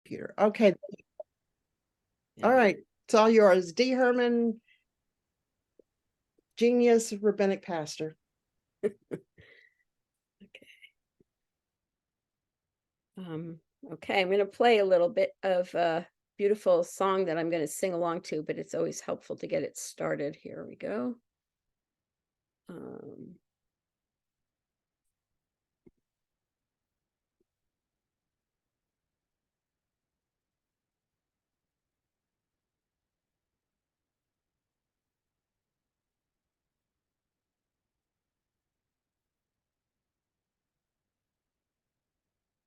computer. Okay. Yeah. All right. It's all yours. D. Herman, genius rabbinic pastor. Okay, I'm going to play a little bit of a beautiful song that I'm going to sing along to, but it's always helpful to get it started. Here we go.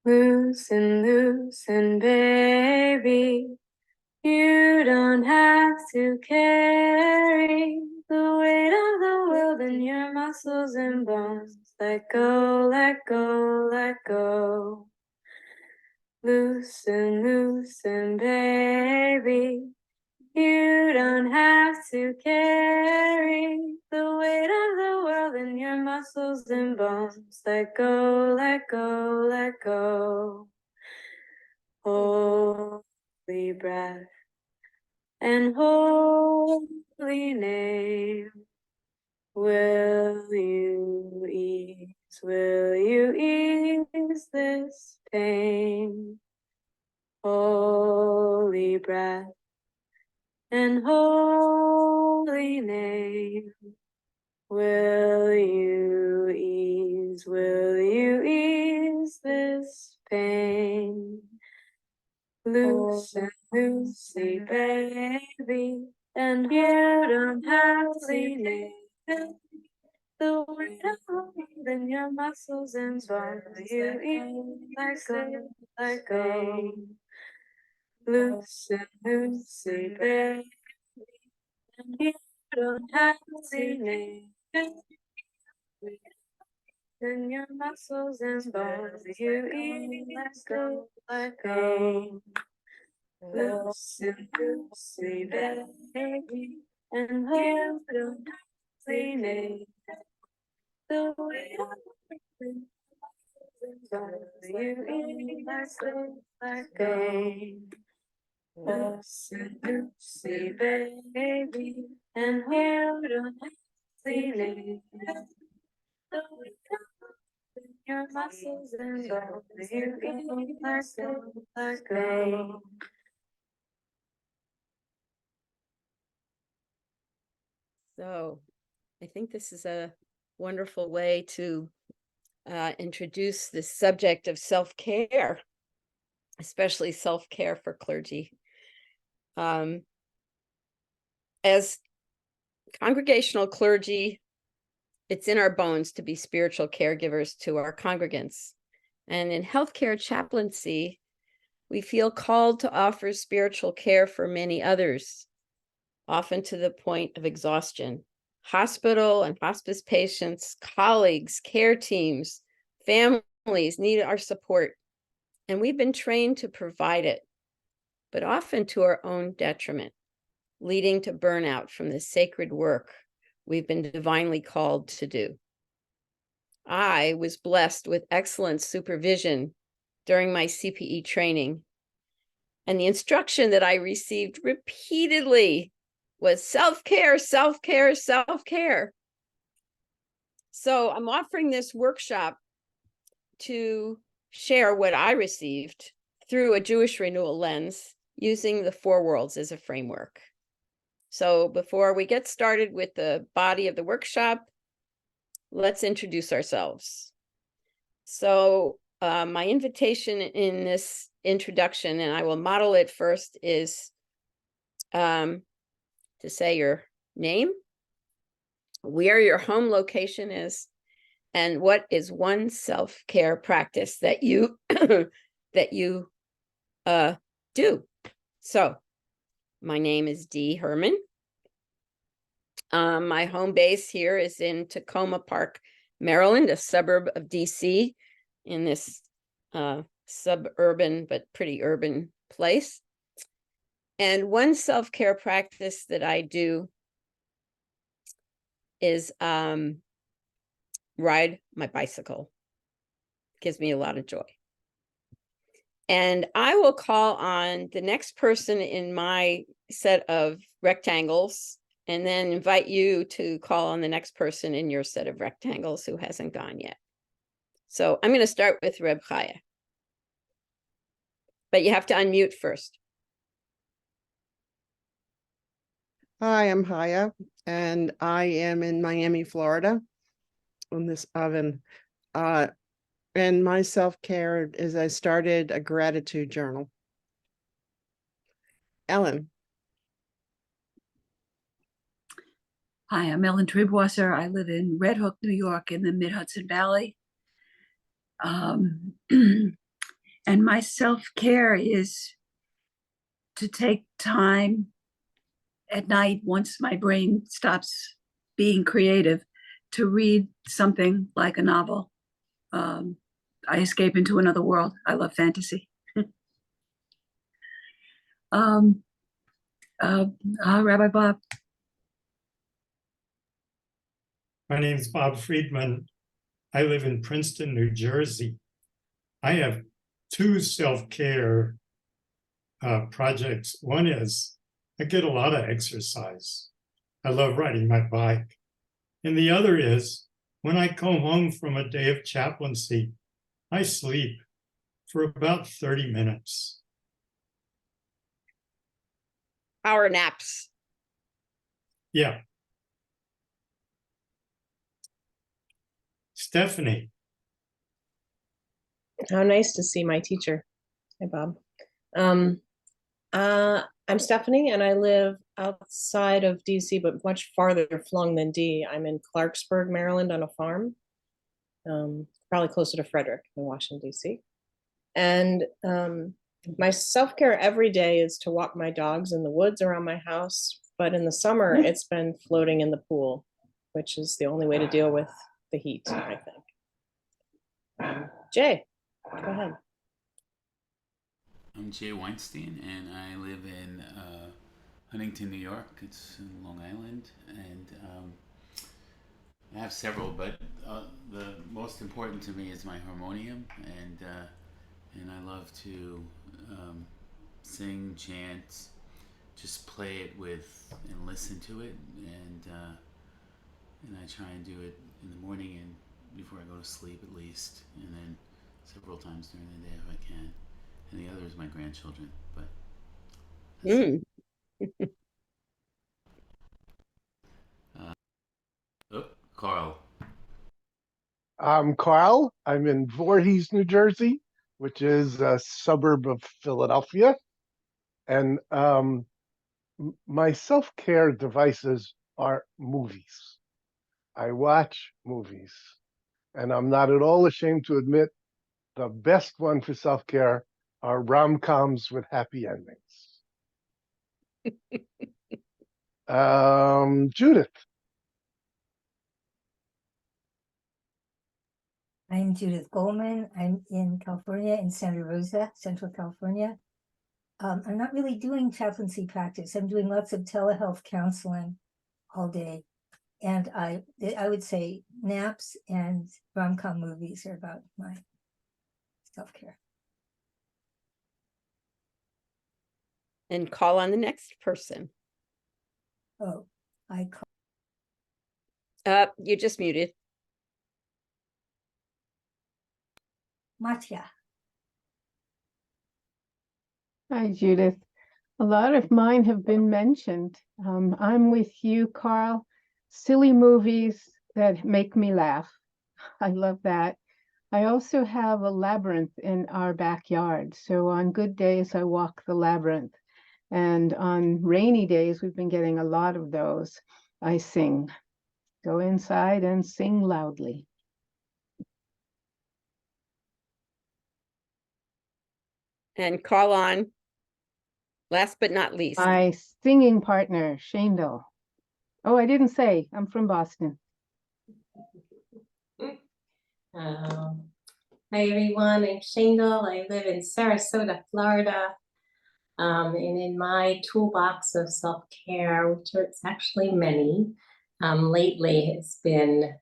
Loosen, baby. You don't have to carry the weight of the world in your muscles and bones. Let go, let go, let go. Loosen, baby. You don't have to carry the weight of the world in your muscles and bones. Let go, let go, let go. Holy breath and holy name. Will you ease this pain? Holy breath and holy name. Will you ease this pain? Loosen, baby, and you don't have to need the weight of in your muscles and bones. You eat like go, like go. Loosen, baby, and you don't have to need in your muscles and bones. You eat like go, like go. Loosen, baby, and you don't need the weight of everything. You eat like go, like go. Loosen, baby, and you don't need the weight of your muscles and bones. You eat like go, like go. So I think this is a wonderful way to introduce the subject of self-care, especially self-care for clergy. As congregational clergy, it's in our bones to be spiritual caregivers to our congregants. And in healthcare chaplaincy, we feel called to offer spiritual care for many others, often to the point of exhaustion. Hospital and hospice patients, colleagues, care teams, families need our support, and we've been trained to provide it, but often to our own detriment, leading to burnout from the sacred work we've been divinely called to do. I was blessed with excellent supervision during my CPE training, and the instruction that I received repeatedly was self-care, self-care, self-care. So I'm offering this workshop to share what I received through a Jewish renewal lens using the four worlds as a framework. So before we get started with the body of the workshop, let's introduce ourselves. So my invitation in this introduction, and I will model it first, is to say your name, where your home location is, and what is one self-care practice that you do. So my name is D. Herman. My home base here is in Tacoma Park, Maryland, a suburb of DC, in this suburban but pretty urban place. And one self-care practice that I do is ride my bicycle. Gives me a lot of joy. And I will call on the next person in my set of rectangles and then invite you to call on the next person in your set of rectangles who hasn't gone yet. So I'm going to start with Reb Chaya. But you have to unmute first. Hi, I'm Haya, and I am in Miami, Florida on this oven. And my self-care is I started a gratitude journal. Ellen. Hi, I'm Ellen Triebwasser. I live in Red Hook, New York, in the Mid-Hudson Valley. And my self-care is to take time at night, once my brain stops being creative, to read something like a novel. I escape into another world. I love fantasy. Rabbi Bob. My name is Bob Friedman. I live in Princeton, New Jersey. I have two self-care projects. One is I get a lot of exercise. I love riding my bike. And the other is when I come home from a day of chaplaincy, I sleep for about 30 minutes. Power naps. Yeah. Stephanie. How nice to see my teacher. Hi, Bob. I'm Stephanie, and I live outside of DC, but much farther flung than D. I'm in Clarksburg, Maryland, on a farm, probably closer to Frederick in Washington, DC. And my self-care every day is to walk my dogs in the woods around my house. But in the summer, it's been floating in the pool, which is the only way to deal with the heat, I think. Jay, go ahead. I'm Jay Weinstein, and I live in Huntington, New York. It's in Long Island, and I have several, but the most important to me is my harmonium, and I love to sing, chant, just play it with and listen to it, and I try and do it in the morning and before I go to sleep at least, and then several times during the day if I can. And the other is my grandchildren, but Carl. I'm Carl. I'm in Voorhees, New Jersey, which is a suburb of Philadelphia. And my self-care devices are movies. I watch movies. And I'm not at all ashamed to admit the best one for self-care are rom-coms with happy endings. Judith. I'm Judith Goldman. I'm in California, in Santa Rosa, Central California. I'm not really doing chaplaincy practice. I'm doing lots of telehealth counseling all day. And I would say naps and rom-com movies are about my self-care. And call on the next person. Oh, You just muted. Matya. Hi, Judith. A lot of mine have been mentioned. I'm with you, Carl. Silly movies that make me laugh. I love that. I also have a labyrinth in our backyard. So on good days, I walk the labyrinth. And on rainy days, we've been getting a lot of those. I sing. Go inside and sing loudly. And call on, last but not least, My singing partner, Shandel. Oh, I didn't say, I'm from Boston. Hi everyone, I'm Shandel. I live in Sarasota, Florida. And in my toolbox of self-care, which is actually many, lately it's been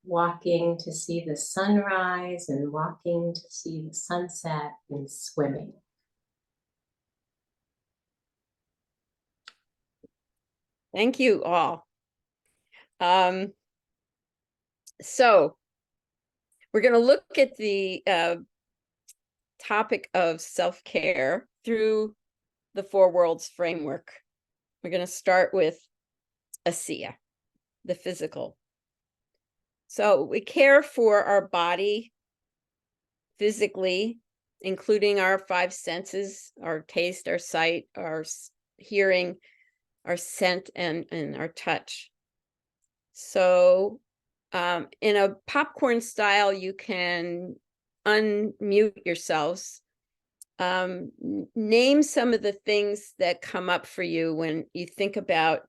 walking to see the sunrise and walking to see the sunset and swimming. Thank you all. So we're going to look at the topic of self-care through the Four Worlds framework. We're going to start with ASEA, the physical. So we care for our body physically, including our five senses, our taste, our sight, our hearing, our scent, and our touch. So in a popcorn style, you can unmute yourselves. Name some of the things that come up for you when you think about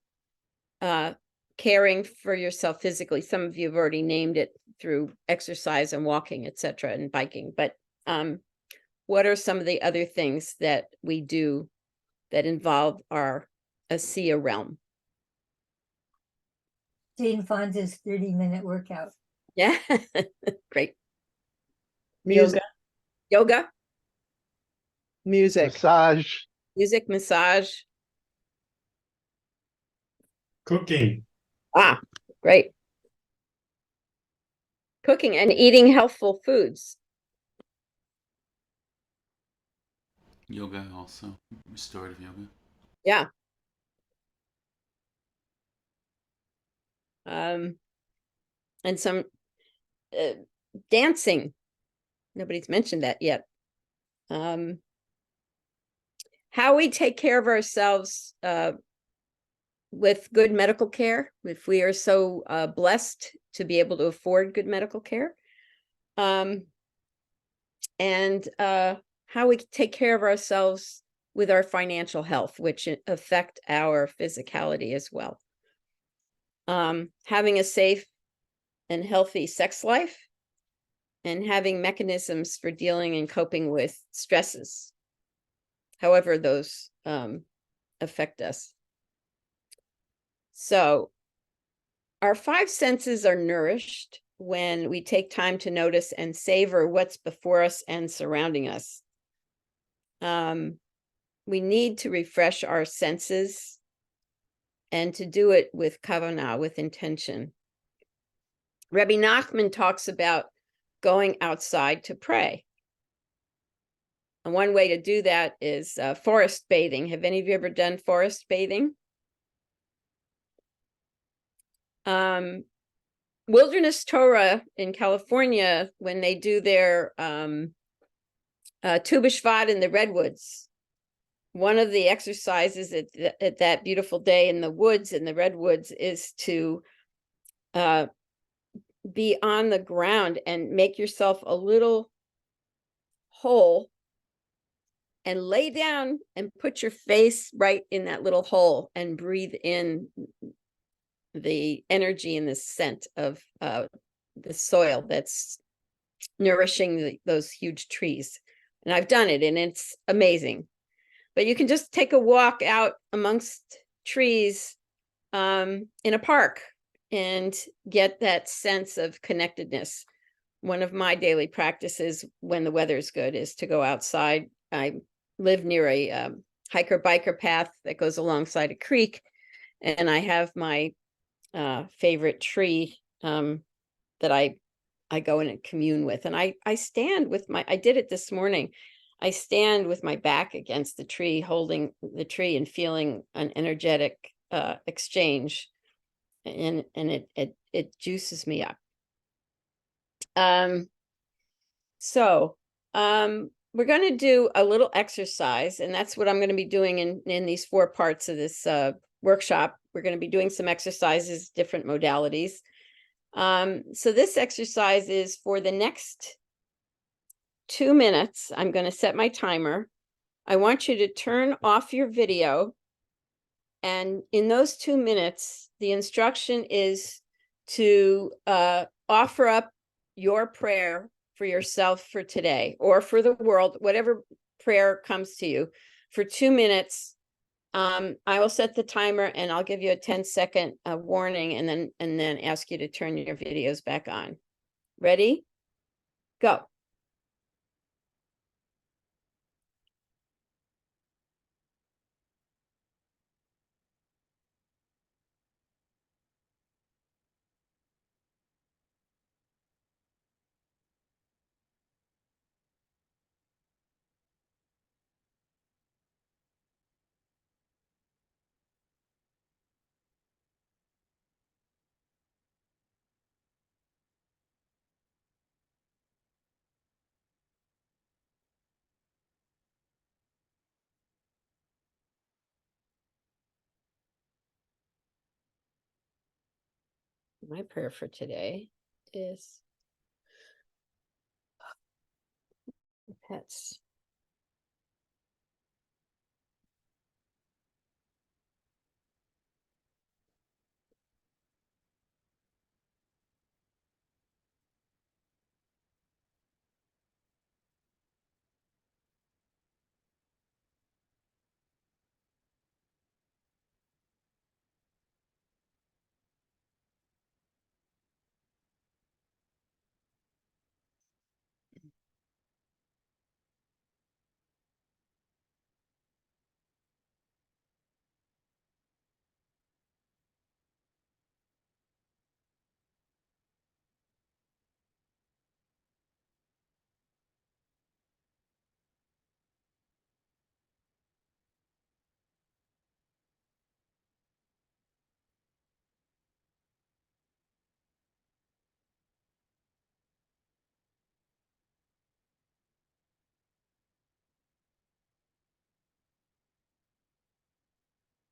caring for yourself physically. Some of you have already named it through exercise and walking, etc., and biking. But what are some of the other things that we do that involve our ASEA realm? Jane Fonda's 30-minute workout. Yeah, great. Music, Yoga, music, Massage. music, massage. Cooking. Ah, great. Cooking and eating healthful foods. Yoga also, restorative yoga. Yeah. And some dancing. Nobody's mentioned that yet. How we take care of ourselves with good medical care, if we are so blessed to be able to afford good medical care. And how we take care of ourselves with our financial health, which affect our physicality as well. Having a safe and healthy sex life, and having mechanisms for dealing and coping with stresses, however those affect us. So our five senses are nourished when we take time to notice and savor what's before us and surrounding us. We need to refresh our senses and to do it with kavanah, with intention. Rabbi Nachman talks about going outside to pray. And one way to do that is forest bathing. Have any of you ever done forest bathing? Wilderness Torah in California, when they do their Tu B'Shvat in the redwoods, one of the exercises at that beautiful day in the woods, in the redwoods, is to be on the ground and make yourself a little hole and lay down and put your face right in that little hole and breathe in the energy and the scent of the soil that's nourishing those huge trees. And I've done it and it's amazing. But you can just take a walk out amongst trees in a park and get that sense of connectedness. One of my daily practices when the weather's good is to go outside. I live near a hiker-biker path that goes alongside a creek, and I have my favorite tree that I go in and commune with. And I stand with I did it this morning. I stand with my back against the tree, holding the tree and feeling an energetic exchange. And it juices me up. So we're going to do a little exercise, and that's what I'm going to be doing in these 4 parts of this workshop. We're going to be doing some exercises, different modalities. So this exercise is for the next 2 minutes. I'm going to set my timer. I want you to turn off your video. And in those 2 minutes, the instruction is to offer up your prayer for yourself for today or for the world, whatever prayer comes to you, for 2 minutes I will set the timer and I'll give you a 10-second warning and then ask you to turn your videos back on. Ready? Go. My prayer for today is pets.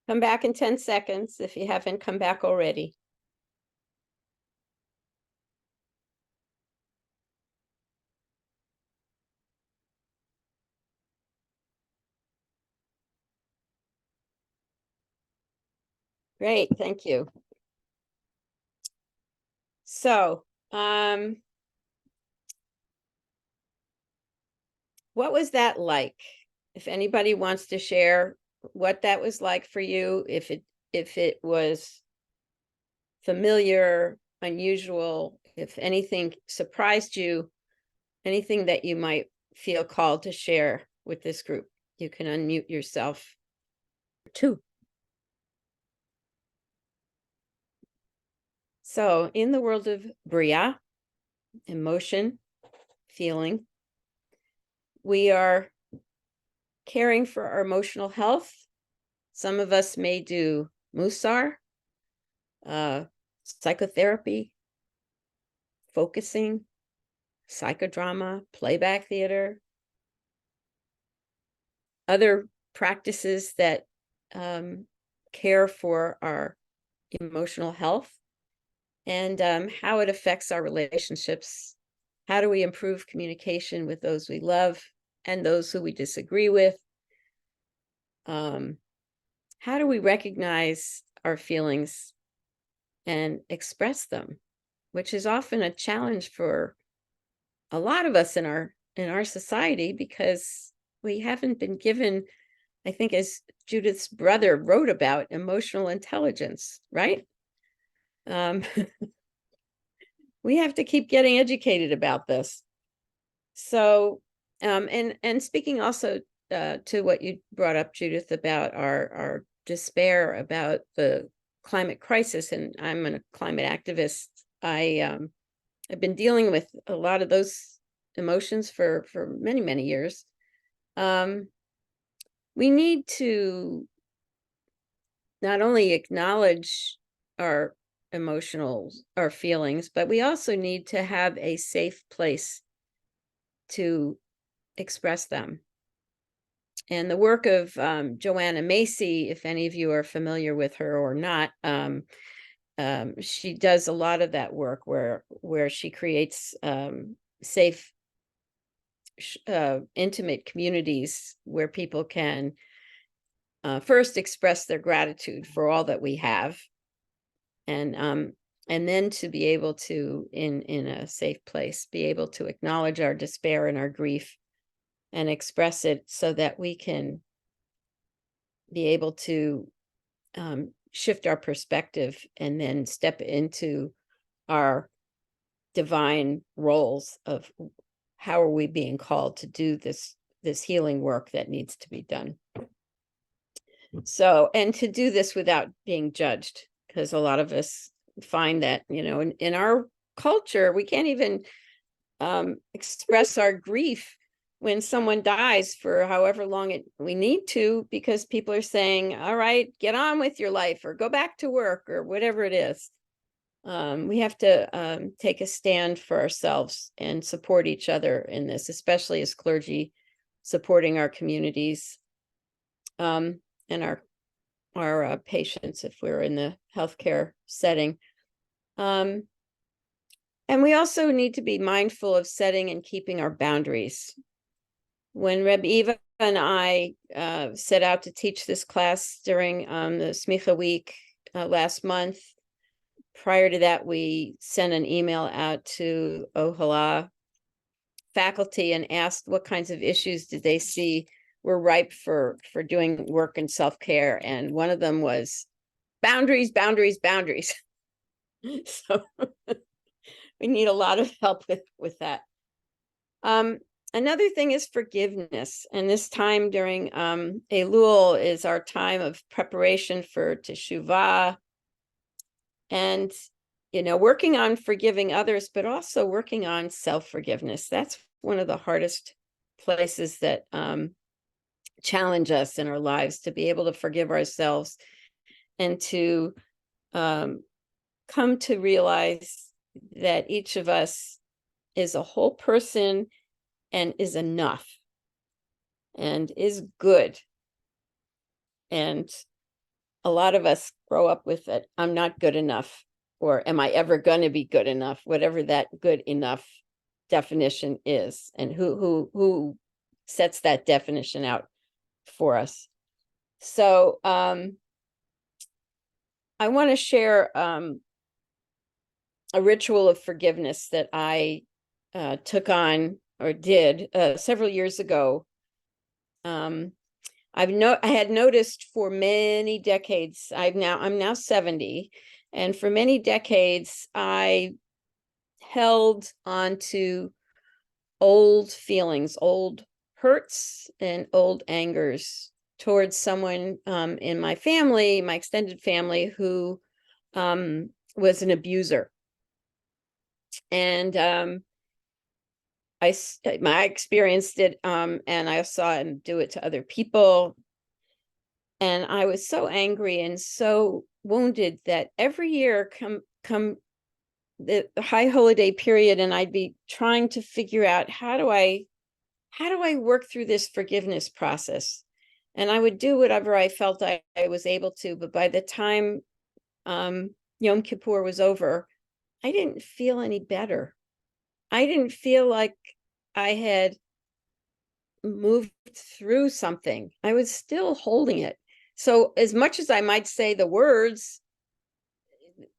Come back in 10 seconds if you haven't come back already. Great, thank you. So, what was that like? If anybody wants to share what that was like for you, if it was familiar, unusual, if anything surprised you, anything that you might feel called to share with this group, you can unmute yourself too. So in the world of Bria, emotion, feeling, we are caring for our emotional health. Some of us may do Musar, psychotherapy, focusing, psychodrama, playback theater, other practices that care for our emotional health and how it affects our relationships. How do we improve communication with those we love and those who we disagree with? How do we recognize our feelings and express them, which is often a challenge for a lot of us in our society because we haven't been given, I think, as Judith's brother wrote about, emotional intelligence, right? We have to keep getting educated about this. So, and speaking also to what you brought up, Judith, about our despair about the climate crisis, and I'm a climate activist. I've been dealing with a lot of those emotions for many, many years. We need to not only acknowledge our our feelings, but we also need to have a safe place to express them. And the work of Joanna Macy, if any of you are familiar with her or not, she does a lot of that work where she creates safe, intimate communities where people can first express their gratitude for all that we have, and then to be able to, in a safe place, be able to acknowledge our despair and our grief and express it so that we can be able to shift our perspective and then step into our divine roles of how are we being called to do this healing work that needs to be done. So, and to do this without being judged, because a lot of us find that, you know, in our culture, we can't even express our grief when someone dies for however long we need to, because people are saying, all right, get on with your life or go back to work or whatever it is. We have to take a stand for ourselves and support each other in this, especially as clergy, supporting our communities and our patients if we're in the healthcare setting. And we also need to be mindful of setting and keeping our boundaries. When Reb Eva and I set out to teach this class during the Smicha week last month, prior to that, we sent an email out to Ohala faculty and asked what kinds of issues did they see were ripe for doing work in self-care. And one of them was boundaries, boundaries, boundaries. So we need a lot of help with that. Another thing is forgiveness. And this time during Elul is our time of preparation for Teshuvah. And, you know, working on forgiving others, but also working on self-forgiveness. That's one of the hardest places that challenge us in our lives, to be able to forgive ourselves and to come to realize that each of us is a whole person and is enough and is good. And a lot of us grow up with it. I'm not good enough, or am I ever going to be good enough? Whatever that good enough definition is, and who sets that definition out for us. So I want to share a ritual of forgiveness that I took on or did several years ago. I had noticed for many decades, I'm now 70, and for many decades I held on to old feelings, old hurts and old angers towards someone in my family, my extended family, who was an abuser. And I experienced it, and I saw him do it to other people. And I was so angry and so wounded that every year come the high holiday period, and I'd be trying to figure out how do I work through this forgiveness process. And I would do whatever I felt I was able to. But by the time Yom Kippur was over, I didn't feel any better. I didn't feel like I had moved through something. I was still holding it. So as much as I might say the words,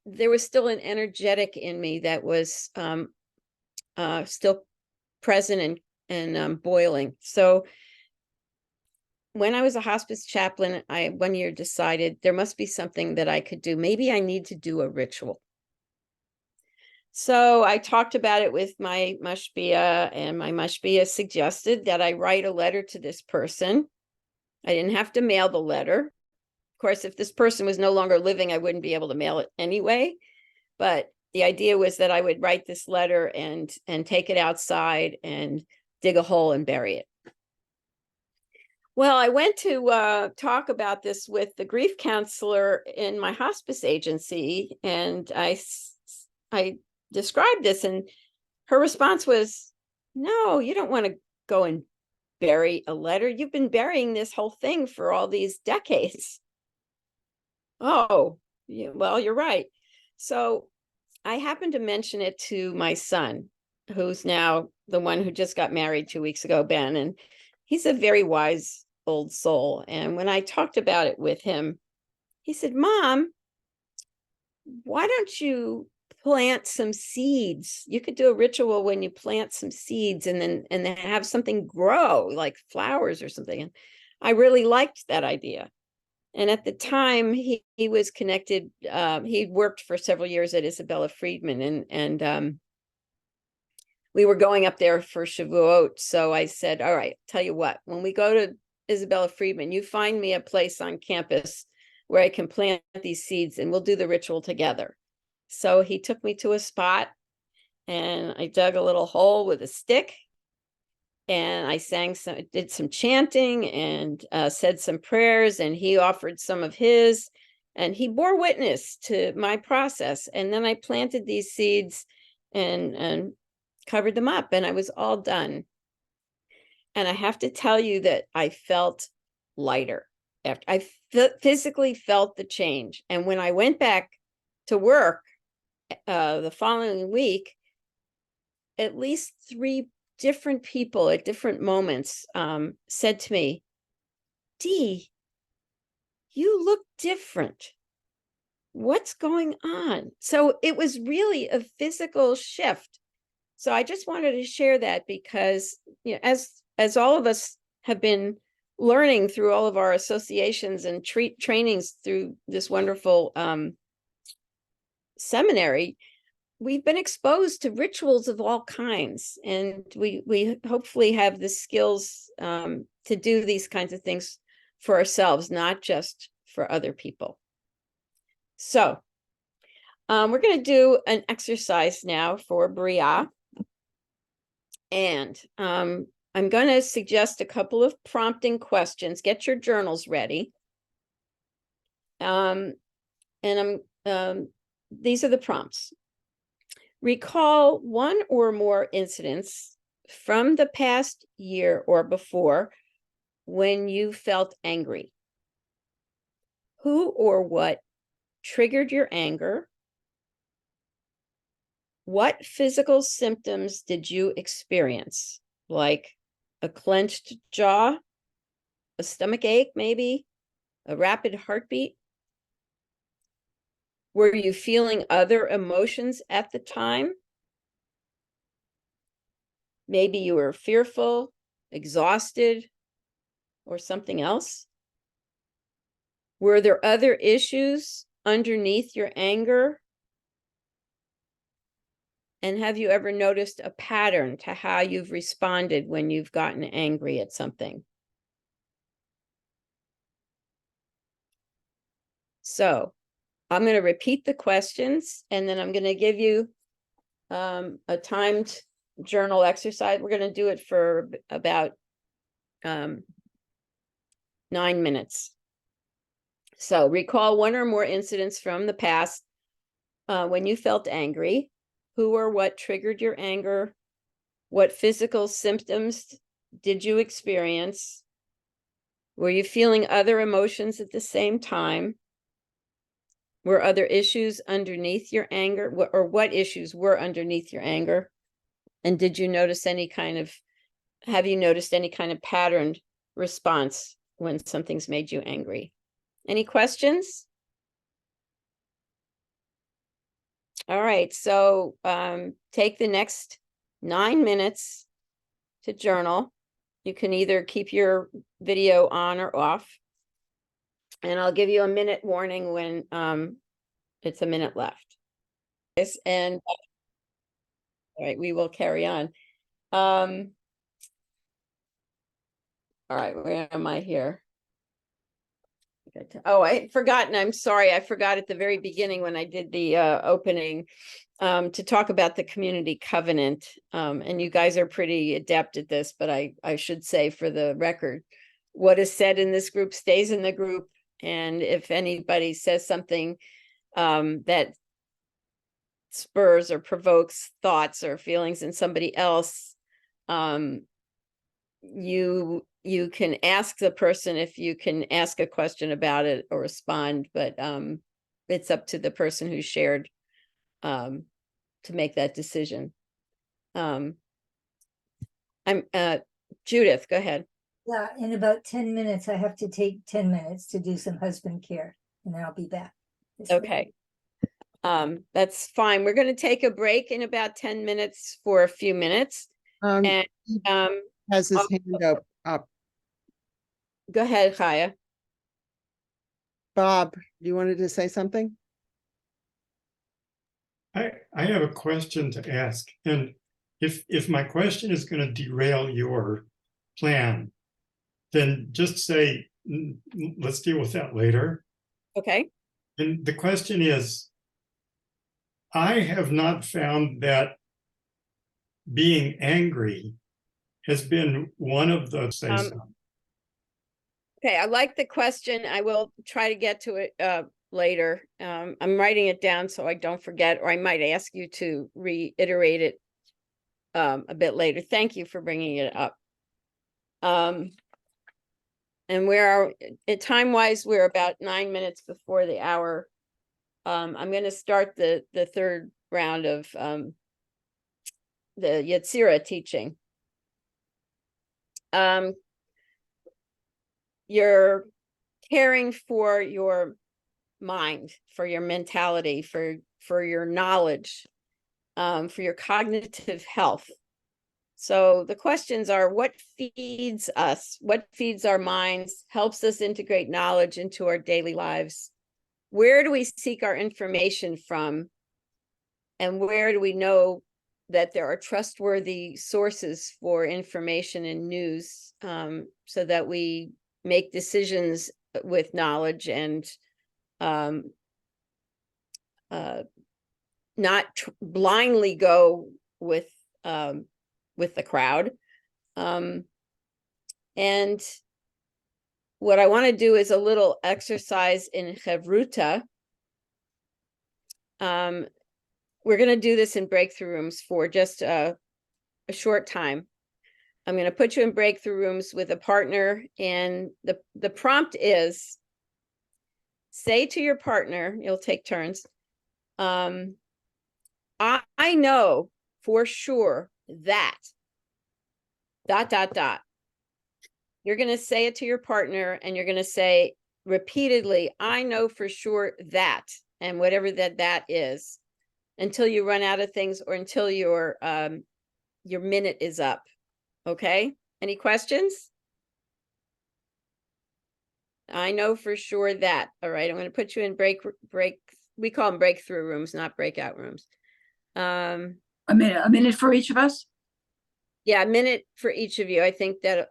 there was still an energetic in me that was still present and boiling. So when I was a hospice chaplain, I one year decided there must be something that I could do. Maybe I need to do a ritual. So I talked about it with my mashpia, and my mashpia suggested that I write a letter to this person. I didn't have to mail the letter. Of course, if this person was no longer living, I wouldn't be able to mail it anyway. But the idea was that I would write this letter and take it outside and dig a hole and bury it. Well, I went to talk about this with the grief counselor in my hospice agency, and I described this, and her response was, no, you don't want to go and bury a letter. You've been burying this whole thing for all these decades. Oh, yeah, well, you're right. So I happened to mention it to my son, who's now the one who just got married 2 weeks ago, Ben, and he's a very wise old soul. And when I talked about it with him, he said, Mom, why don't you plant some seeds? You could do a ritual when you plant some seeds and then have something grow, like flowers or something. And I really liked that idea. And at the time, he was connected. He worked for several years at Isabella Friedman, and we were going up there for Shavuot. So I said, all right, tell you what, when we go to Isabella Friedman, you find me a place on campus where I can plant these seeds and we'll do the ritual together. So he took me to a spot and I dug a little hole with a stick and I did some chanting and said some prayers, and he offered some of his, and he bore witness to my process. And then I planted these seeds and covered them up, and I was all done. And I have to tell you that I felt lighter after I physically felt the change. And when I went back to work the following week, at least 3 different people at different moments said to me, Dee, you look different. What's going on? So it was really a physical shift. So I just wanted to share that because, you know, as all of us have been learning through all of our associations and trainings through this wonderful seminary, we've been exposed to rituals of all kinds, and we hopefully have the skills to do these kinds of things for ourselves, not just for other people. So we're going to do an exercise now for Bria. And I'm going to suggest a couple of prompting questions. Get your journals ready. And these are the prompts. Recall one or more incidents from the past year or before when you felt angry. Who or what triggered your anger? What physical symptoms did you experience? Like a clenched jaw, a stomach ache, maybe a rapid heartbeat? Were you feeling other emotions at the time? Maybe you were fearful, exhausted, or something else? Were there other issues underneath your anger? And have you ever noticed a pattern to how you've responded when you've gotten angry at something? So I'm going to repeat the questions, and then I'm going to give you a timed journal exercise. We're going to do it for about 9 minutes. So recall one or more incidents from the past when you felt angry. Who or what triggered your anger? What physical symptoms did you experience? Were you feeling other emotions at the same time? Were other issues underneath your anger, or what issues were underneath your anger? And did you notice have you noticed any kind of patterned response when something's made you angry? Any questions? All right, so take the next 9 minutes to journal. You can either keep your video on or off. And I'll give you a minute warning when it's a minute left. And all right, we will carry on. All right, where am I here? Oh, I had forgotten. I'm sorry. I forgot at the very beginning when I did the opening to talk about the community covenant. And you guys are pretty adept at this, but I should say for the record, what is said in this group stays in the group. And if anybody says something that spurs or provokes thoughts or feelings in somebody else, you can ask the person if you can ask a question about it or respond, but it's up to the person who shared to make that decision. I'm Judith, go ahead. Yeah, in about 10 minutes, I have to take 10 minutes to do some husband care, and then I'll be back. Okay. That's fine. We're going to take a break in about 10 minutes for a few minutes. And has his hand up. Go ahead, Chaya. Bob, you wanted to say something? I have a question to ask, and if my question is going to derail your plan, then just say, let's deal with that later. Okay. And the question is, I have not found that being angry has been one of the say so. Okay, I like the question. I will try to get to it later. I'm writing it down so I don't forget, or I might ask you to reiterate it a bit later. Thank you for bringing it up. And time-wise, we're about 9 minutes before the hour. I'm going to start the third round of the Yetzirah teaching. You're caring for your mind, for your mentality, for your knowledge, for your cognitive health. So the questions are, what feeds us? What feeds our minds, helps us integrate knowledge into our daily lives? Where do we seek our information from? And where do we know that there are trustworthy sources for information and news, so that we make decisions with knowledge and not blindly go with the crowd. And what I want to do is a little exercise in Chevruta. We're going to do this in breakthrough rooms for just a short time. I'm going to put you in breakthrough rooms with a partner, and the prompt is, say to your partner, you'll take turns, I know for sure that ... You're going to say it to your partner, and you're going to say repeatedly, I know for sure that, and whatever that is, until you run out of things, or until your minute is up. Okay? Any questions? I know for sure that. All right, I'm going to put you in break. We call them breakthrough rooms, not breakout rooms. A minute for each of us. Yeah, a minute for each of you. I think that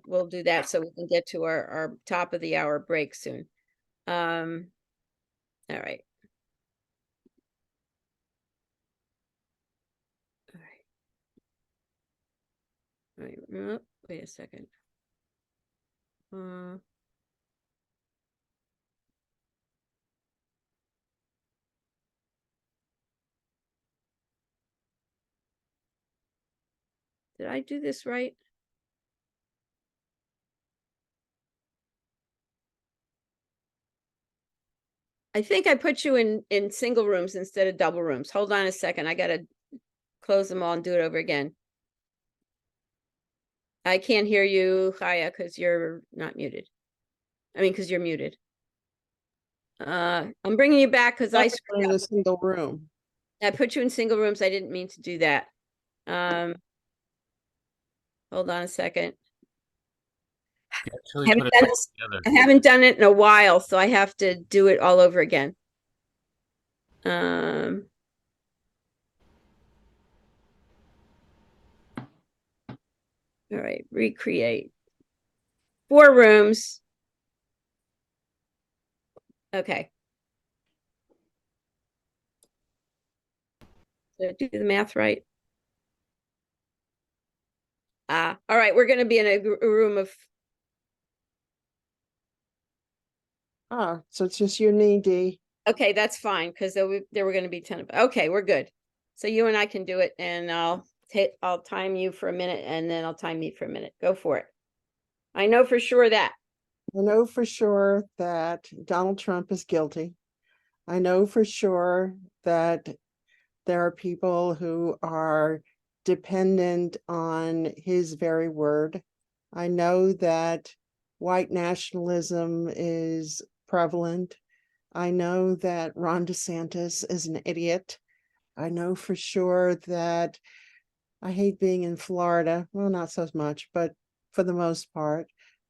we'll do that so we can get to our top of the hour break soon. All right. All right. Wait a second. Did I do this right? I think I put you in single rooms instead of double rooms. Hold on a second. I got to close them all and do it over again. I can't hear you, Chaya, because you're not muted. I mean, because you're muted. I'm bringing you back because I We're in a single room. put you in single rooms. I didn't mean to do that. Hold on a second. Actually, put it back together. I haven't done it in a while, so I have to do it all over again. All right, recreate. 4 rooms. Okay. Did I do the math right? All right, we're going to be in a room of... So it's just you and me, Dee. Okay, that's fine, because there were going to be 10 of... Okay, we're good. So you and I can do it, and I'll time you for a minute, and then I'll time me for a minute. Go for it. I know for sure that. I know for sure that Donald Trump is guilty. I know for sure that there are people who are dependent on his very word. I know that white nationalism is prevalent. I know that Ron DeSantis is an idiot. I know for sure that I hate being in Florida. Well, not so much, but for the most part.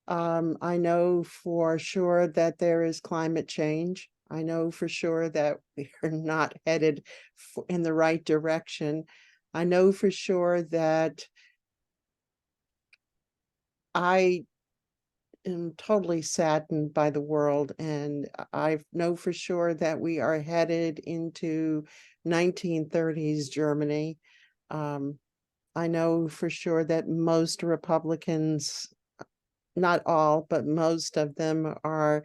I know for sure that there is climate change. I know for sure that we are not headed in the right direction. I know for sure that I am totally saddened by the world, and I know for sure that we are headed into 1930s Germany. I know for sure that most Republicans, not all, but most of them are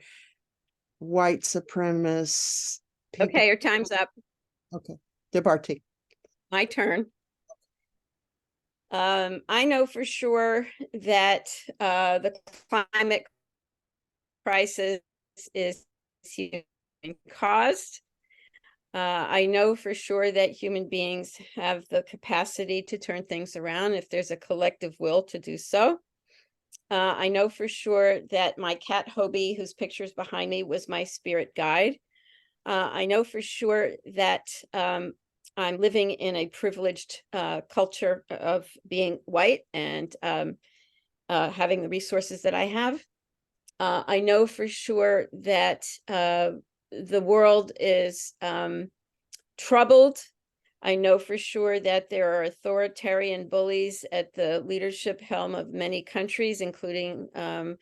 white supremacists. People. Okay, your time's up. Okay, DeBarty. My turn. I know for sure that the climate crisis is human caused. I know for sure that human beings have the capacity to turn things around if there's a collective will to do so. I know for sure that my cat Hobie, whose picture is behind me, was my spirit guide. I know for sure that I'm living in a privileged culture of being white and having the resources that I have. I know for sure that the world is troubled. I know for sure that there are authoritarian bullies at the leadership helm of many countries, including I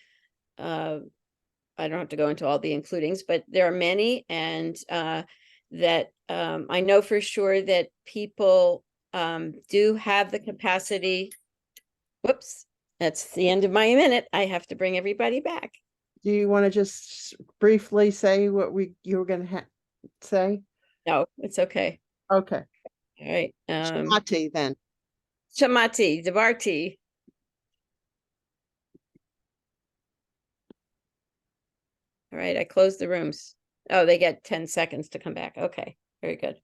don't have to go into all the includings, but there are many, and that I know for sure that people do have the capacity. Whoops, that's the end of my minute. I have to bring everybody back. Do you want to just briefly say what you were going to say? No, it's okay. Okay. All right. Shamati then. Shamati, DeBarty. All right, I closed the rooms. Oh, they get 10 seconds to come back. Okay, very good.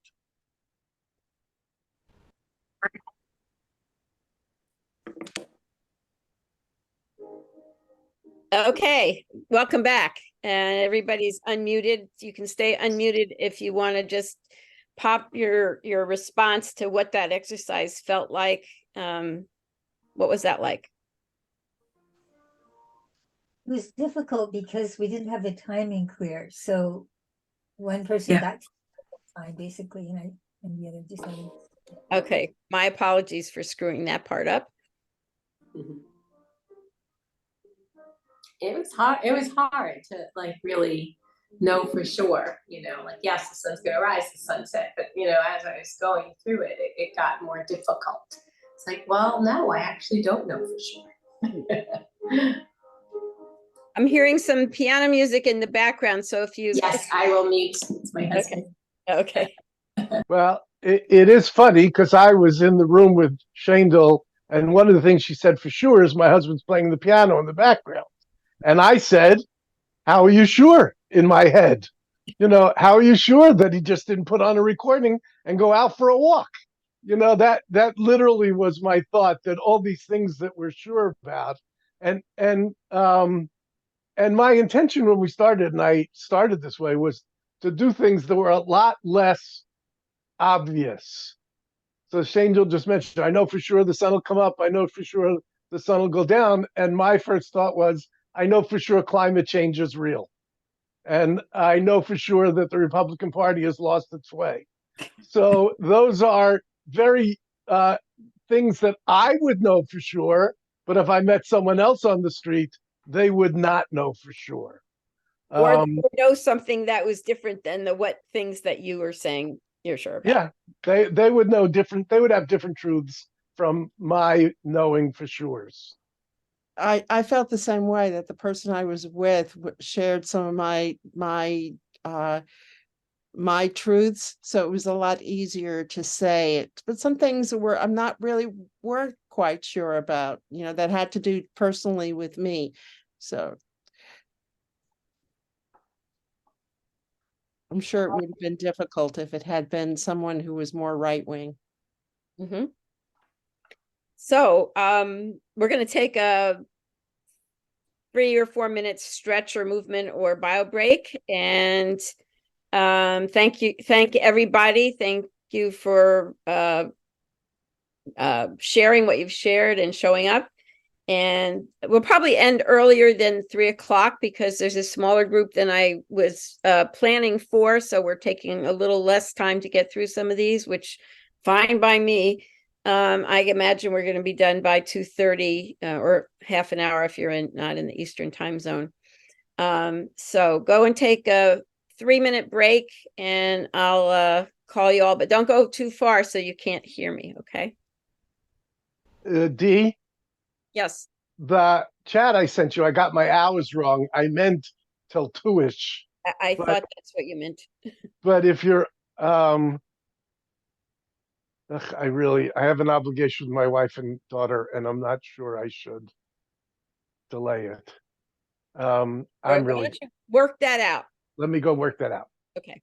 Okay, welcome back. And everybody's unmuted. You can stay unmuted if you want to just pop your response to what that exercise felt like. What was that like? It was difficult because we didn't have the timing clear. So one person Yeah. got time basically, and the other just had to. Okay, my apologies for screwing that part up. It was hard. It was hard to like really know for sure, like, yes, the sun's gonna rise, the sunset, but as I was going through it, it got more difficult. It's like, well, no, I actually don't know for sure. I'm hearing some piano music in the background, so if you Yes, I will mute. It's my husband. Okay. Well, it is funny because I was in the room with Shandel, and one of the things she said for sure is my husband's playing the piano in the background. And I said, how are you sure? In my head, how are you sure that he just didn't put on a recording and go out for a walk? That literally was my thought, that all these things that we're sure about. And my intention when we started, and I started this way, was to do things that were a lot less obvious. So Shangel just mentioned, I know for sure the sun will come up. I know for sure the sun will go down. And my first thought was, I know for sure climate change is real. And I know for sure that the Republican Party has lost its way. So those are very things that I would know for sure. But if I met someone else on the street, they would not know for sure. Or they would know something that was different than the things that you were saying you're sure about. Yeah, they would know different. They would have different truths from my knowing for sures. I felt the same way, that the person I was with shared some of my truths, so it was a lot easier to say it. But some things I'm not really weren't quite sure about, that had to do personally with me. So I'm sure it would have been difficult if it had been someone who was more right-wing. Mm-hmm. So we're going to take a 3 or 4 minute stretch or movement or bio break. And thank everybody. Thank you for sharing what you've shared and showing up. And we'll probably end earlier than 3 o'clock because there's a smaller group than I was planning for. So we're taking a little less time to get through some of these, which fine by me. I imagine we're going to be done by 2:30 or half an hour if you're not in the Eastern time zone. So go and take a 3-minute break and I'll call you all, but don't go too far so you can't hear me. Okay. Dee, Yes. the chat I sent you, I got my hours wrong. I meant till 2-ish. I But- thought that's what you meant. But if you're, I have an obligation with my wife and daughter, and I'm not sure I should delay it. I'm Why really, don't you work that out? let me go work that out. Okay.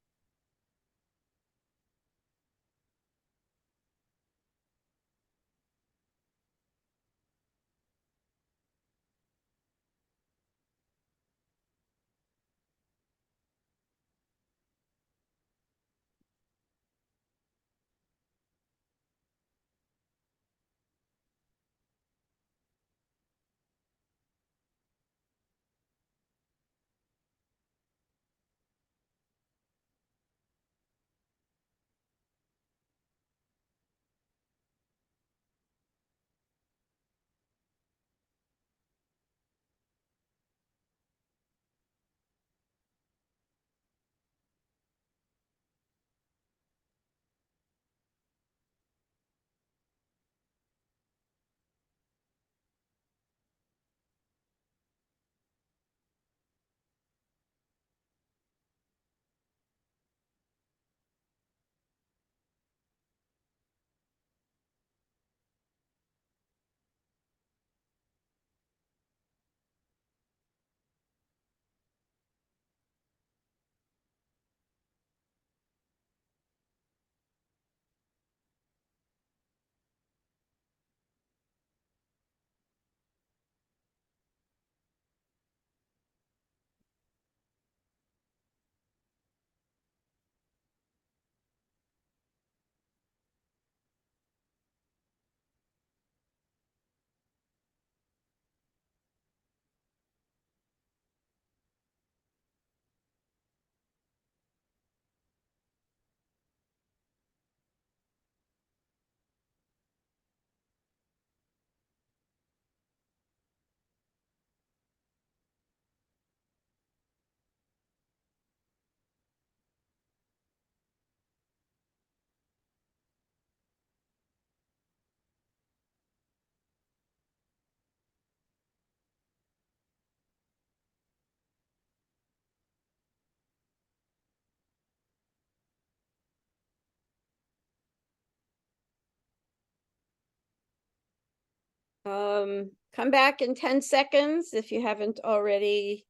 Come back in 10 seconds if you haven't already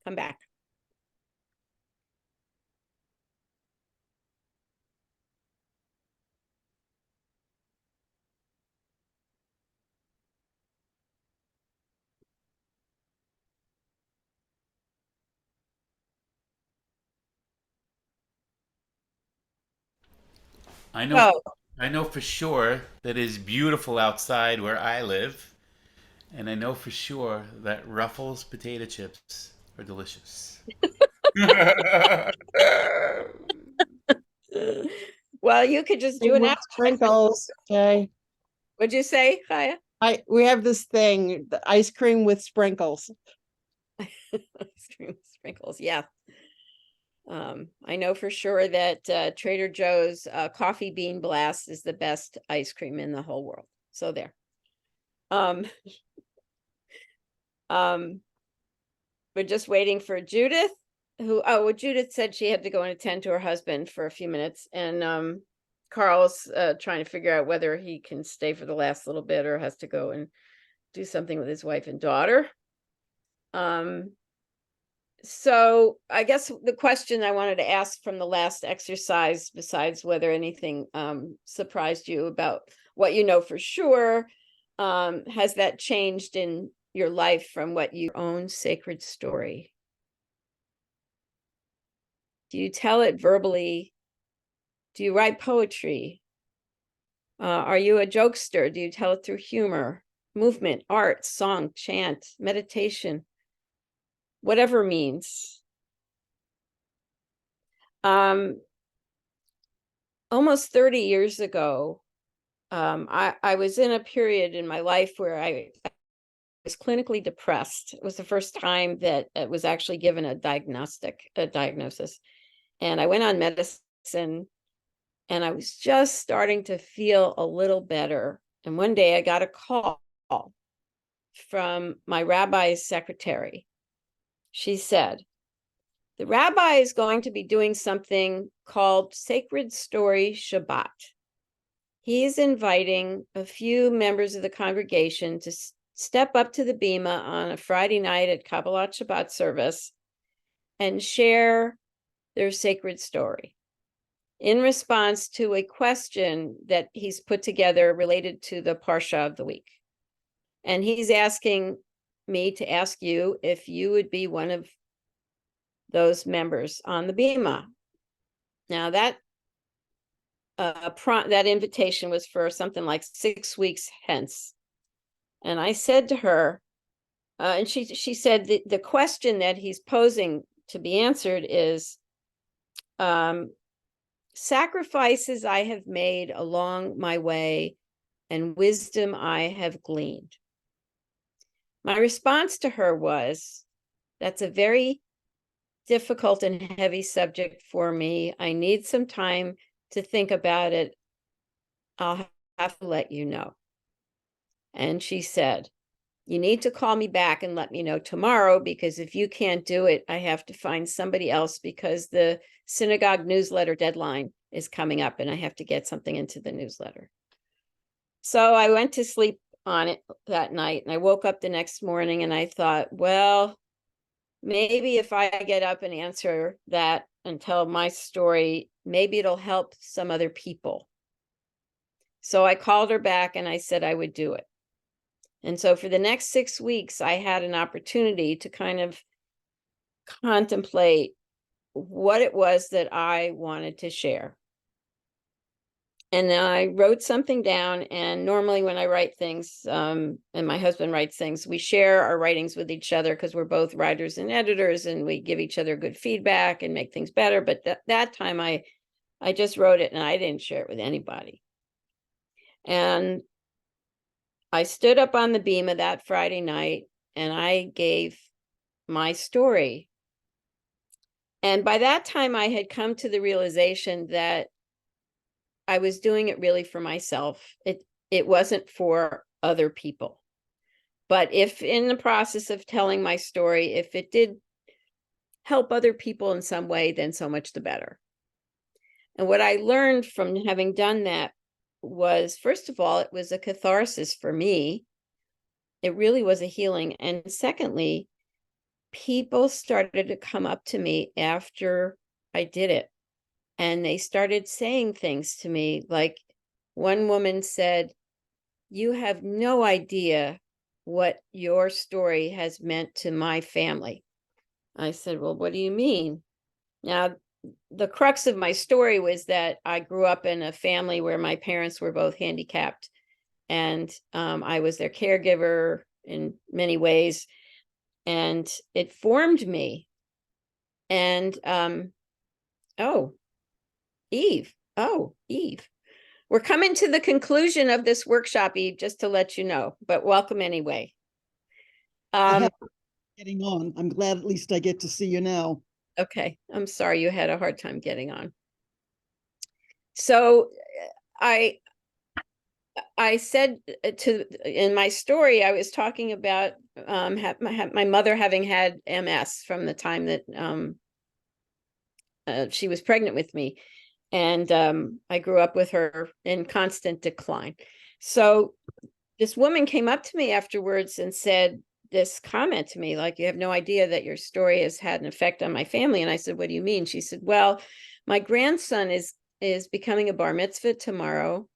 come back. I know. Oh, I know for sure that it's beautiful outside where I live, and I know for sure that Ruffles potato chips are delicious. well, you could just do With an appetizer. sprinkles, okay? What'd you say, Kaya? We have this thing, the ice cream with sprinkles. Ice cream with sprinkles, yeah. I know for sure that Trader Joe's coffee bean blast is the best ice cream in the whole world. So there. We're just waiting for Judith, well, Judith said she had to go and attend to her husband for a few minutes, and Carl's trying to figure out whether he can stay for the last little bit or has to go and do something with his wife and daughter. So I guess the question I wanted to ask from the last exercise, besides whether anything surprised you about what you know for sure, has that changed in your life from what your own sacred story? Do you tell it verbally? Do you write poetry? Are you a jokester? Do you tell it through humor? movement, art, song, chant, meditation, whatever means. Almost 30 years ago, I was in a period in my life where I was clinically depressed. It was the first time that it was actually given a diagnosis. And I went on medicine and I was just starting to feel a little better. And one day I got a call from my rabbi's secretary. She said, the rabbi is going to be doing something called Sacred Story Shabbat. He's inviting a few members of the congregation to step up to the bima on a Friday night at Kabbalat Shabbat service and share their sacred story in response to a question that he's put together related to the Parsha of the week. And he's asking me to ask you if you would be one of those members on the bima. Now that that invitation was for something like 6 weeks hence. And I said to her, and she said the question that he's posing to be answered is, sacrifices I have made along my way and wisdom I have gleaned. My response to her was, that's a very difficult and heavy subject for me. I need some time to think about it. I'll have to let you know. And she said, you need to call me back and let me know tomorrow, because if you can't do it, I have to find somebody else, because the synagogue newsletter deadline is coming up and I have to get something into the newsletter. So I went to sleep on it that night and I woke up the next morning and I thought, well, maybe if I get up and answer that and tell my story, maybe it'll help some other people. So I called her back and I said I would do it. And so for the next 6 weeks, I had an opportunity to kind of contemplate what it was that I wanted to share. And then I wrote something down, and normally when I write things, and my husband writes things, we share our writings with each other because we're both writers and editors, and we give each other good feedback and make things better. But that time I just wrote it and I didn't share it with anybody. And I stood up on the bima that Friday night and I gave my story. And by that time I had come to the realization that I was doing it really for myself. It wasn't for other people. But if in the process of telling my story, if it did help other people in some way, then so much the better. And what I learned from having done that was, first of all, it was a catharsis for me. It really was a healing. And secondly, people started to come up to me after I did it. And they started saying things to me, like one woman said, you have no idea what your story has meant to my family. I said, well, what do you mean? Now, the crux of my story was that I grew up in a family where my parents were both handicapped, and I was their caregiver in many ways, and it formed me. And Eve. We're coming to the conclusion of this workshop, Eve, just to let you know, but welcome anyway. Getting on. I'm glad at least I get to see you now. Okay. I'm sorry you had a hard time getting on. So I said in my story, I was talking about my mother having had MS from the time that she was pregnant with me. And I grew up with her in constant decline. So this woman came up to me afterwards and said this comment to me, like, you have no idea that your story has had an effect on my family. And I said, what do you mean? She said, well, my grandson is becoming a bar mitzvah tomorrow.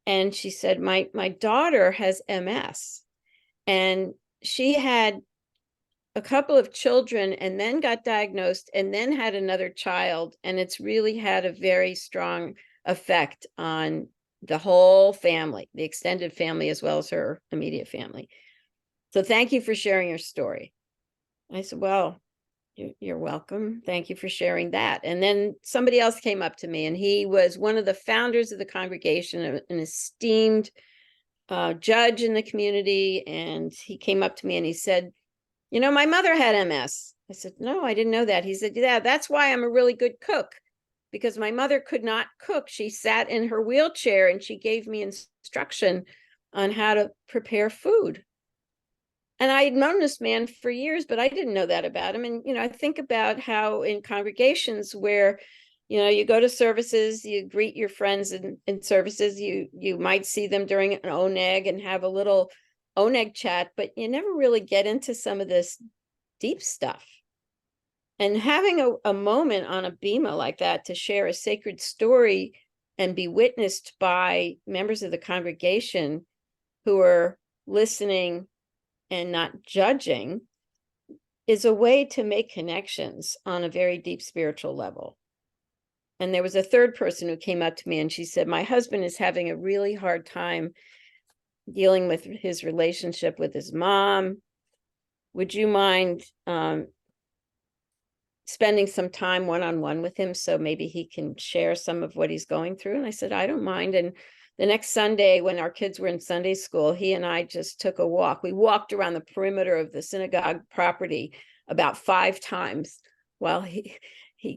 And she said, my daughter has MS. And she had a couple of children and then got diagnosed and then had another child. And it's really had a very strong effect on the whole family, the extended family, as well as her immediate family. So thank you for sharing your story. I said, well, you're welcome. Thank you for sharing that. And then somebody else came up to me, and he was one of the founders of the congregation, an esteemed judge in the community. And he came up to me and he said, you know, my mother had MS. I said, no, I didn't know that. He said, yeah, that's why I'm a really good cook, because my mother could not cook. She sat in her wheelchair and she gave me instruction on how to prepare food. And I had known this man for years, but I didn't know that about him. And, you know, I think about how in congregations where, you know, you go to services, you greet your friends in services, you might see them during an oneg and have a little oneg chat, but you never really get into some of this deep stuff. And having a moment on a bima like that to share a sacred story and be witnessed by members of the congregation who are listening and not judging is a way to make connections on a very deep spiritual level. And there was a third person who came up to me and she said, my husband is having a really hard time dealing with his relationship with his mom. Would you mind spending some time one-on-one with him so maybe he can share some of what he's going through? And I said, I don't mind. And the next Sunday, when our kids were in Sunday school, he and I just took a walk. We walked around the perimeter of the synagogue property about 5 times while he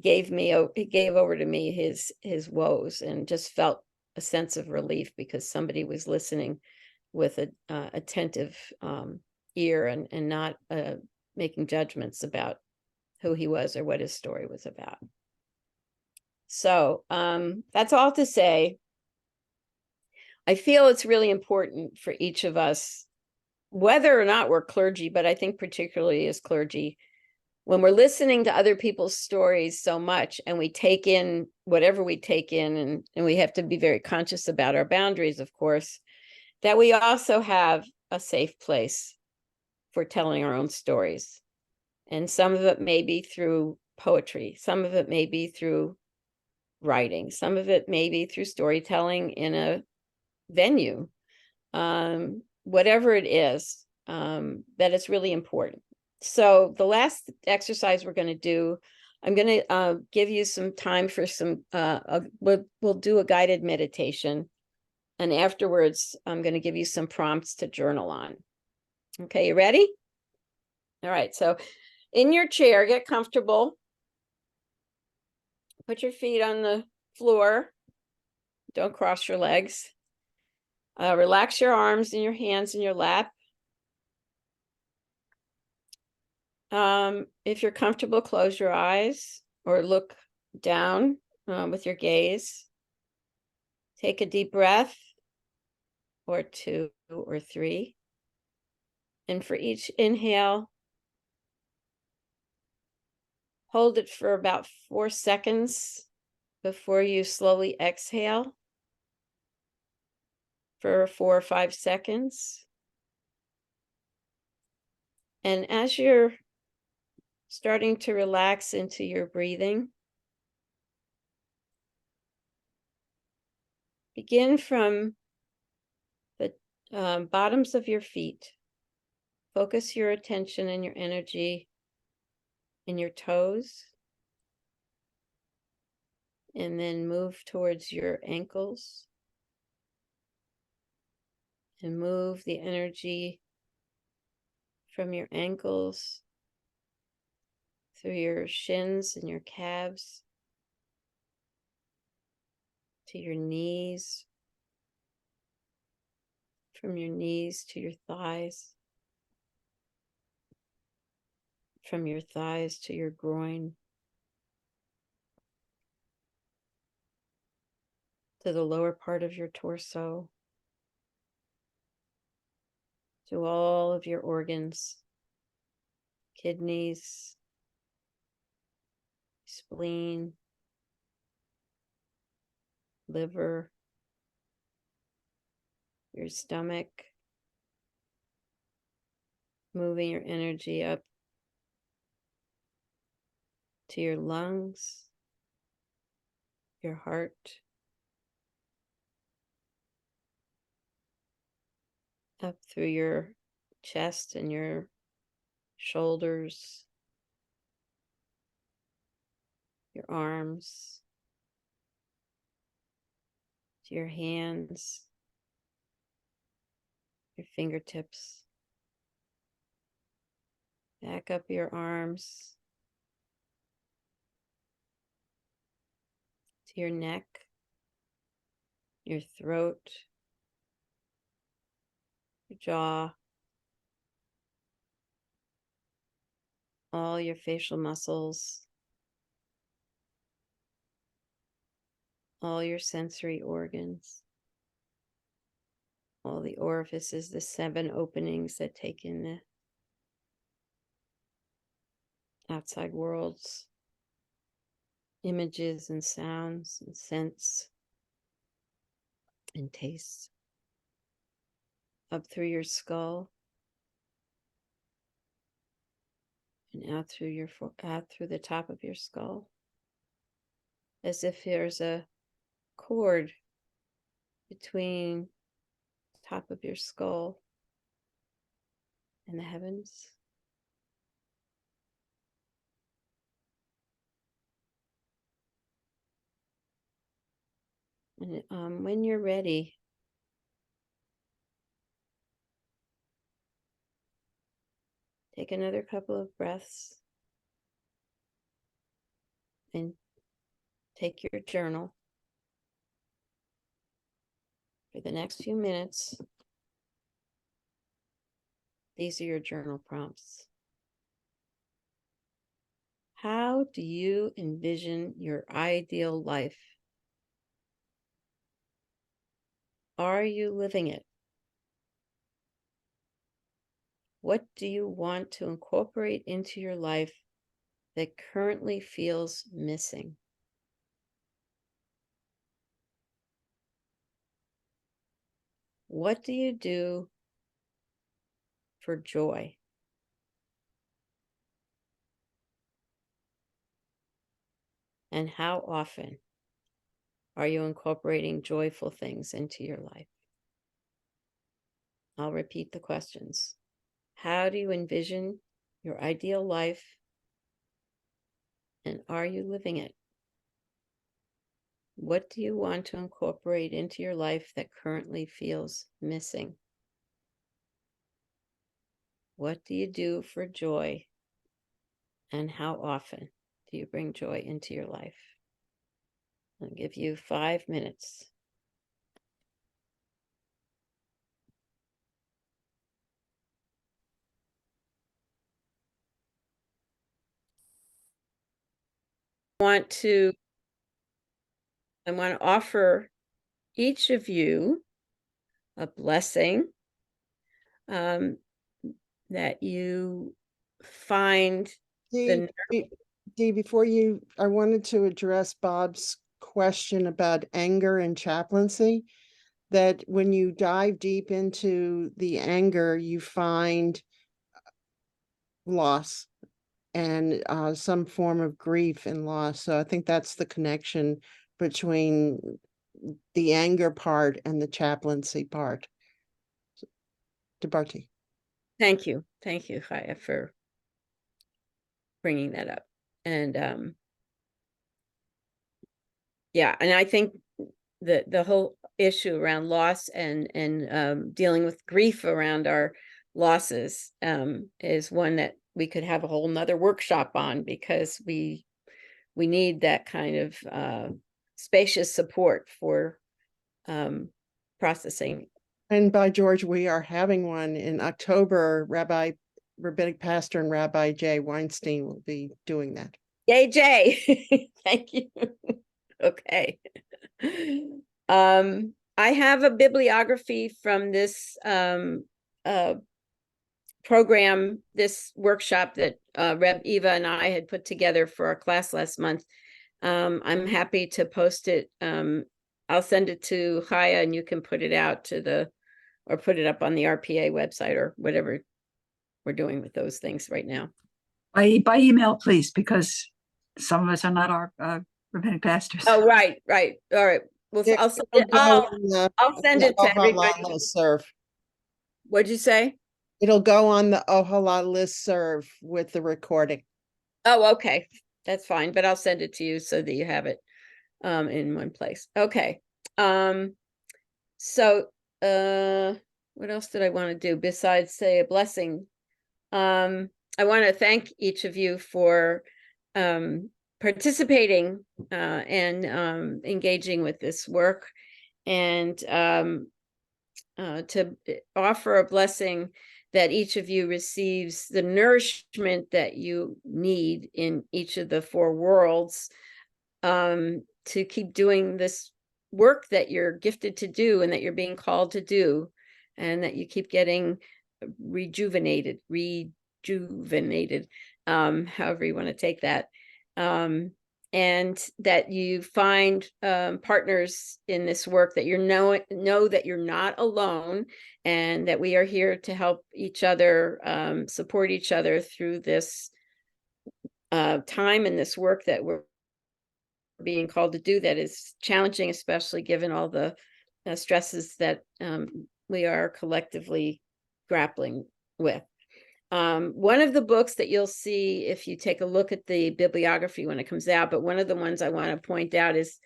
gave over to me his woes, and just felt a sense of relief because somebody was listening with an attentive ear and not making judgments about who he was or what his story was about. So that's all to say, I feel it's really important for each of us, whether or not we're clergy, but I think particularly as clergy, when we're listening to other people's stories so much and we take in whatever we take in, and we have to be very conscious about our boundaries, of course, that we also have a safe place for telling our own stories. And some of it may be through poetry, some of it may be through writing, some of it may be through storytelling in a venue, whatever it is, that it's really important. So the last exercise we're going to do, I'm going to give you some time for some, we'll do a guided meditation. And afterwards, I'm going to give you some prompts to journal on. Okay, you ready? All right, so in your chair, get comfortable. Put your feet on the floor. Don't cross your legs. Relax your arms and your hands in your lap. If you're comfortable, close your eyes or look down with your gaze. Take a deep breath, or 2 or 3. And for each inhale, hold it for about 4 seconds before you slowly exhale for 4 or 5 seconds. And as you're starting to relax into your breathing, begin from the bottoms of your feet. Focus your attention and your energy in your toes, and then move towards your ankles, and move the energy from your ankles through your shins and your calves to your knees, from your knees to your thighs, from your thighs to your groin, to the lower part of your torso, to all of your organs, kidneys, spleen, liver, your stomach, moving your energy up to your lungs, your heart, up through your chest and your shoulders, your arms, to your hands, your fingertips, back up your arms, to your neck, your throat, your jaw, all your facial muscles, all your sensory organs, all the orifices, the 7 openings that take in the outside world's images and sounds and scents and tastes, up through your skull and out through the top of your skull, as if there's a cord between the top of your skull and the heavens. And when you're ready, take another couple of breaths and take your journal. For the next few minutes, these are your journal prompts. How do you envision your ideal life? Are you living it? What do you want to incorporate into your life that currently feels missing? What do you do for joy? And how often are you incorporating joyful things into your life? I'll repeat the questions. How do you envision your ideal life? And are you living it? What do you want to incorporate into your life that currently feels missing? What do you do for joy? And how often do you bring joy into your life? I'll give you 5 minutes. I want to offer each of you a blessing that you find Dee, before I wanted to address Bob's question about anger and chaplaincy, that when you dive deep into the anger, you find loss and some form of grief and loss. So I think that's the connection between the anger part and the chaplaincy part. DeBarty. Thank you, Chaya, for bringing that up. And yeah, and I think the whole issue around loss and dealing with grief around our losses is one that we could have a whole nother workshop on, because we need that kind of spacious support for processing. And by George, we are having one in October. Rabbinic pastor and Rabbi Jay Weinstein will be doing that. Yay, Jay. Thank you. Okay. I have a bibliography from this program, this workshop that Reb Eva and I had put together for our class last month. I'm happy to post it. I'll send it to Chaya, and you can put it out or put it up on the RPA website, or whatever we're doing with those things right now. By email, please, because some of us are not our rabbinic pastors. Oh, right. All right. Well, Yeah, I'll send it to everybody. Serve. What'd you say? It'll go on the Ohala listserv with the recording. Oh, okay. That's fine, but I'll send it to you so that you have it in one place. Okay. So what else did I want to do besides say a blessing? I want to thank each of you for participating and engaging with this work, and to offer a blessing that each of you receives the nourishment that you need in each of the four worlds to keep doing this work that you're gifted to do and that you're being called to do, and that you keep getting rejuvenated, however you want to take that. And that you find partners in this work, that you know that you're not alone, and that we are here to help each other, support each other through this time and this work that we're being called to do, that is challenging, especially given all the stresses that we are collectively grappling with. One of the books that you'll see if you take a look at the bibliography when it comes out, but one of the ones I want to point out is,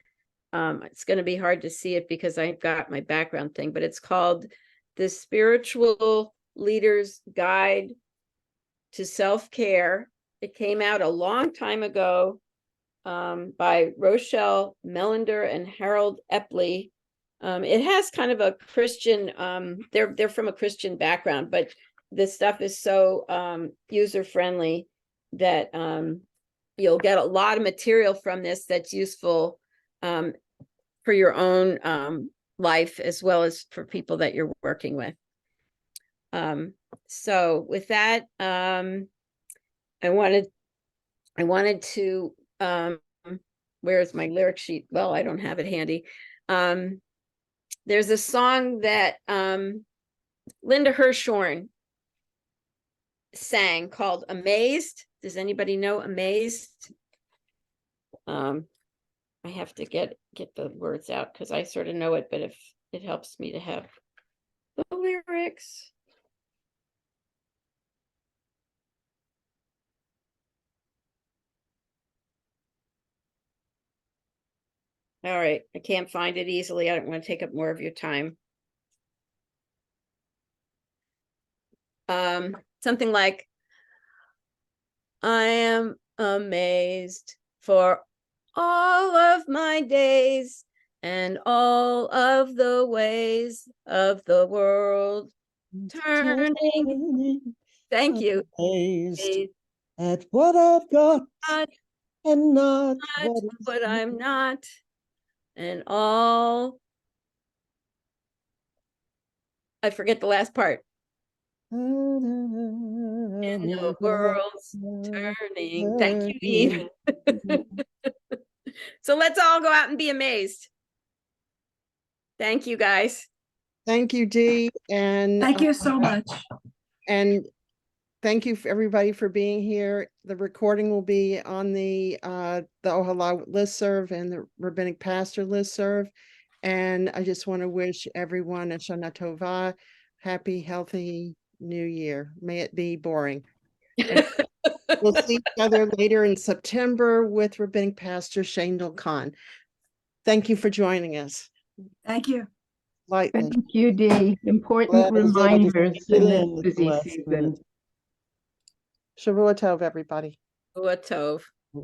it's going to be hard to see it because I've got my background thing, but it's called The Spiritual Leader's Guide to Self-Care. It came out a long time ago by Rochelle Melander and Harold Epley. It has kind of a Christian, they're from a Christian background, but this stuff is so user-friendly that you'll get a lot of material from this that's useful for your own life, as well as for people that you're working with. So with that, I wanted to, where's my lyric sheet? Well, I don't have it handy. There's a song that Linda Hirshhorn sang called Amazed. Does anybody know Amazed? I have to get the words out because I sort of know it, but if it helps me to have the lyrics. All right, I can't find it easily. I don't want to take up more of your time. Something like, I am amazed for all of my days and all of the ways of the world turning. Thank you. Amazed at what I've got Not and not what I'm not, and all. I forget the last part. in The world's turning. Thank you, Eve. So let's all go out and be amazed. Thank you, guys. Thank you, Dee, and Thank you so much. and thank you for everybody for being here. The recording will be on the Ohala listserv and the Rabbinic Pastor listserv. And I just want to wish everyone a Shana Tova, happy, healthy New Year. May it be boring. We'll see each other later in September with Rabbinic Pastor Shandel Khan. Thank you for joining us. Thank you. Lightly. Thank you, Dee. Important Glad I was able to reminders fit in in this at the busy last season. minute. Shavua Tov, everybody. Tov.